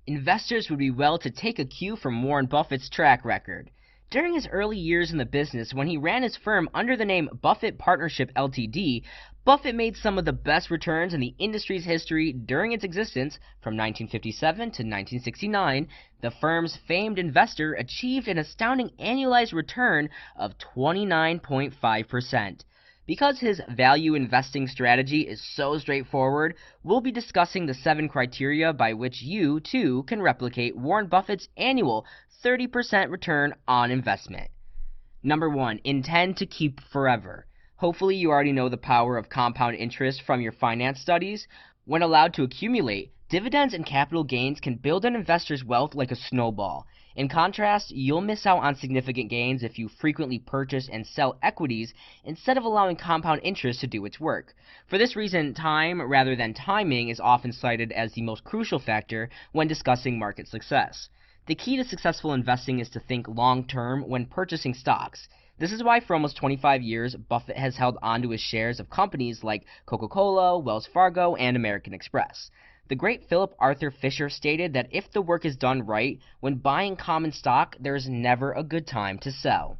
Investors would be well to take a cue from Warren Buffett's track record. During his early years in the business, when he ran his firm under the name Buffett Partnership Ltd., Buffett made some of the best returns in the industry's history during its existence. From 1957 to 1969, the firm's famed investor achieved an astounding annualized return of 29.5%. Because his value investing strategy is so straightforward, we'll be discussing the 7 criteria by which you, too, can replicate Warren Buffett's annual 30% return on investment. Number 1. Intend to keep forever. Hopefully you already know the power of compound interest from your finance studies. When allowed to accumulate, dividends and capital gains can build an investor's wealth like a snowball. In contrast, you'll miss out on significant gains if you frequently purchase and sell equities instead of allowing compound interest to do its work. For this reason, time rather than timing is often cited as the most crucial factor when discussing market success. The key to successful investing is to think long-term when purchasing stocks. This is why for almost 25 years, Buffett has held onto his shares of companies like Coca-Cola, Wells Fargo, and American Express. The great Philip Arthur Fisher stated that if the work is done right, when buying common stock, there is never a good time to sell.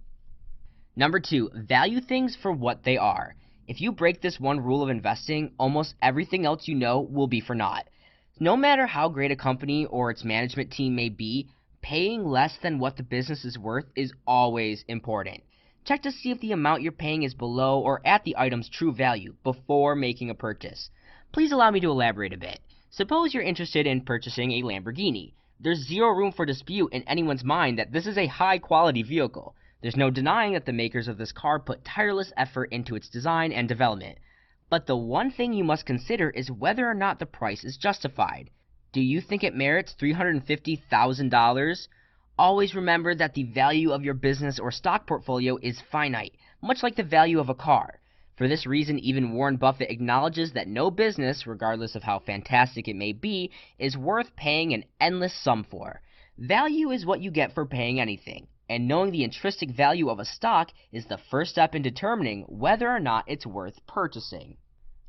Number 2, value things for what they are. If you break this one rule of investing, almost everything else you know will be for naught. No matter how great a company or its management team may be, paying less than what the business is worth is always important. Check to see if the amount you're paying is below or at the item's true value before making a purchase. Please allow me to elaborate a bit. Suppose you're interested in purchasing a Lamborghini. There's zero room for dispute in anyone's mind that this is a high-quality vehicle. There's no denying that the makers of this car put tireless effort into its design and development. But the one thing you must consider is whether or not the price is justified. Do you think it merits $350,000? Always remember that the value of your business or stock portfolio is finite, much like the value of a car. For this reason, even Warren Buffett acknowledges that no business, regardless of how fantastic it may be, is worth paying an endless sum for. Value is what you get for paying anything, and knowing the intrinsic value of a stock is the first step in determining whether or not it's worth purchasing.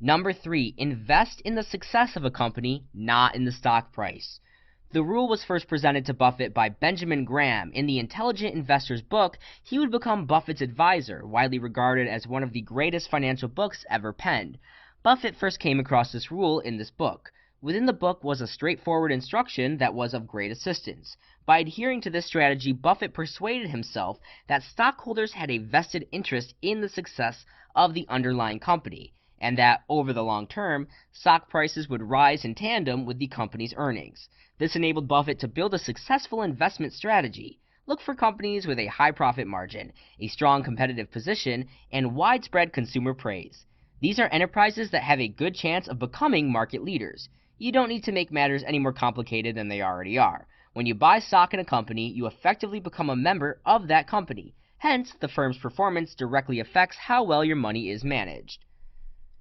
Number 3, invest in the success of a company, not in the stock price. The rule was first presented to Buffett by Benjamin Graham. In the Intelligent Investor's book, he would become Buffett's advisor, widely regarded as one of the greatest financial books ever penned. Buffett first came across this rule in this book. Within the book was a straightforward instruction that was of great assistance. By adhering to this strategy, Buffett persuaded himself that stockholders had a vested interest in the success of the underlying company, and that, over the long term, stock prices would rise in tandem with the company's earnings. This enabled Buffett to build a successful investment strategy. Look for companies with a high profit margin, a strong competitive position, and widespread consumer praise. These are enterprises that have a good chance of becoming market leaders. You don't need to make matters any more complicated than they already are. When you buy stock in a company, you effectively become a member of that company. Hence, the firm's performance directly affects how well your money is managed.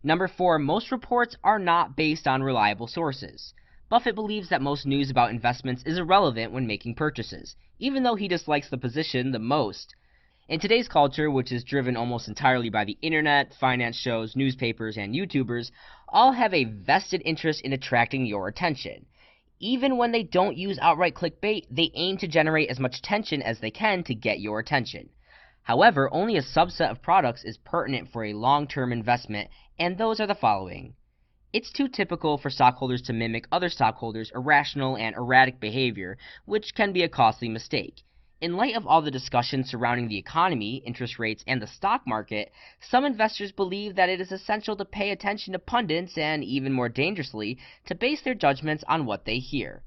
Number 4, most reports are not based on reliable sources. Buffett believes that most news about investments is irrelevant when making purchases, even though he dislikes the position the most. In today's culture, which is driven almost entirely by the internet, finance shows, newspapers, and YouTubers, all have a vested interest in attracting your attention. Even when they don't use outright clickbait, they aim to generate as much tension as they can to get your attention. However, only a subset of products is pertinent for a long-term investment, and those are the following. It's too typical for stockholders to mimic other stockholders' irrational and erratic behavior, which can be a costly mistake. In light of all the discussion surrounding the economy, interest rates, and the stock market, some investors believe that it is essential to pay attention to pundits and, even more dangerously, to base their judgments on what they hear.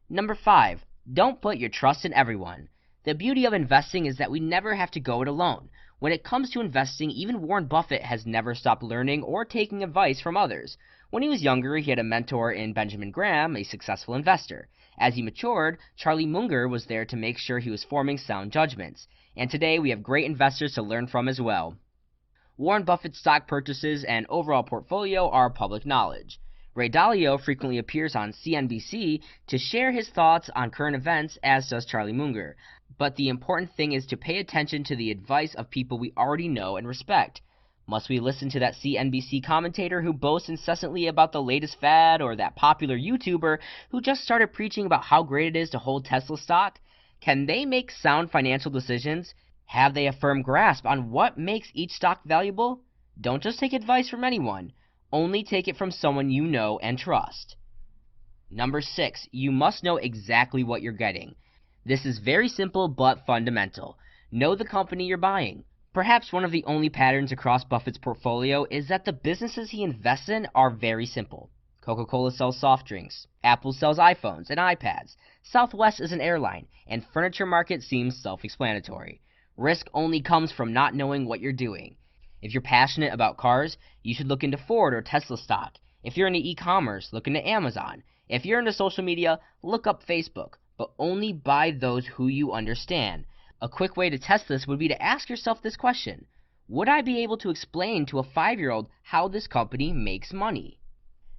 Number 5. Don't put your trust in everyone. The beauty of investing is that we never have to go it alone. When it comes to investing, even Warren Buffett has never stopped learning or taking advice from others. When he was younger, he had a mentor in Benjamin Graham, a successful investor. As he matured, Charlie Munger was there to make sure he was forming sound judgments. And today, we have great investors to learn from as well. Warren Buffett's stock purchases and overall portfolio are public knowledge. Ray Dalio frequently appears on CNBC to share his thoughts on current events, as does Charlie Munger. But the important thing is to pay attention to the advice of people we already know and respect. Must we listen to that CNBC commentator who boasts incessantly about the latest fad, or that popular YouTuber who just started preaching about how great it is to hold Tesla stock? Can they make sound financial decisions? Have they a firm grasp on what makes each stock valuable? Don't just take advice from anyone. Only take it from someone you know and trust. Number 6, you must know exactly what you're getting. This is very simple but fundamental. Know the company you're buying. Perhaps one of the only patterns across Buffett's portfolio is that the businesses he invests in are very simple. Coca-Cola sells soft drinks, Apple sells iPhones and iPads, Southwest is an airline, and furniture market seems self-explanatory. Risk only comes from not knowing what you're doing. If you're passionate about cars, you should look into Ford or Tesla stock. If you're into e-commerce, look into Amazon. If you're into social media, look up Facebook, but only buy those who you understand. A quick way to test this would be to ask yourself this question: would I be able to explain to a 5-year-old how this company makes money?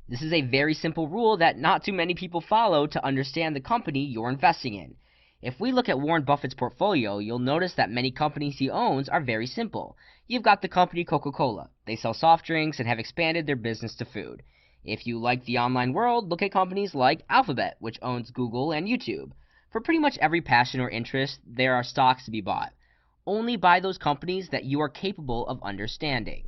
This is a very simple rule that not too many people follow to understand the company you're investing in. If we look at Warren Buffett's portfolio, you'll notice that many companies he owns are very simple. You've got the company Coca-Cola. They sell soft drinks and have expanded their business to food. If you like the online world, look at companies like Alphabet, which owns Google and YouTube. For pretty much every passion or interest, there are stocks to be bought. Only buy those companies that you are capable of understanding.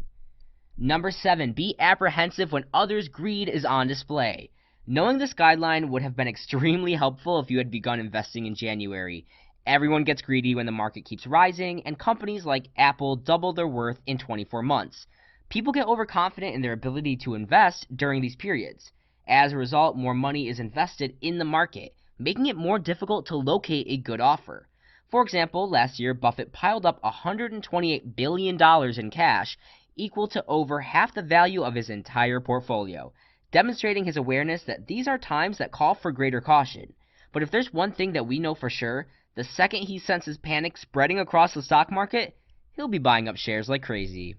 Number 7, be apprehensive when others' greed is on display. Knowing this guideline would have been extremely helpful if you had begun investing in January. Everyone gets greedy when the market keeps rising, and companies like Apple double their worth in 24 months. People get overconfident in their ability to invest during these periods. As a result, more money is invested in the market, making it more difficult to locate a good offer. For example, last year, Buffett piled up $128 billion in cash, equal to over half the value of his entire portfolio, demonstrating his awareness that these are times that call for greater caution. But if there's one thing that we know for sure, the second he senses panic spreading across the stock market, he'll be buying up shares like crazy.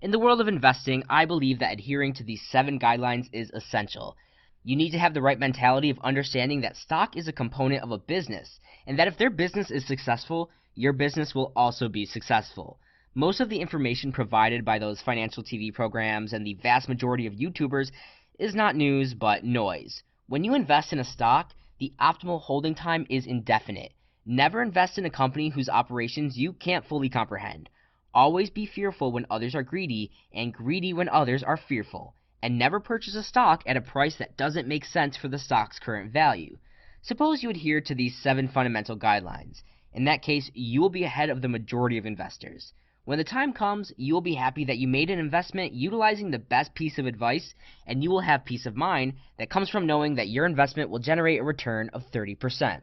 In the world of investing, I believe that adhering to these 7 guidelines is essential. You need to have the right mentality of understanding that stock is a component of a business, and that if their business is successful, your business will also be successful. Most of the information provided by those financial TV programs and the vast majority of YouTubers is not news but noise. When you invest in a stock, the optimal holding time is indefinite. Never invest in a company whose operations you can't fully comprehend. Always be fearful when others are greedy, and greedy when others are fearful. And never purchase a stock at a price that doesn't make sense for the stock's current value. Suppose you adhere to these 7 fundamental guidelines. In that case, you will be ahead of the majority of investors. When the time comes, you will be happy that you made an investment utilizing the best piece of advice, and you will have peace of mind that comes from knowing that your investment will generate a return of 30%.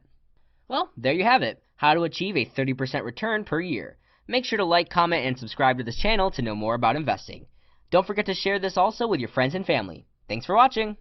Well, there you have it. How to achieve a 30% return per year. Make sure to like, comment, and subscribe to this channel to know more about investing. Don't forget to share this also with your friends and family. Thanks for watching!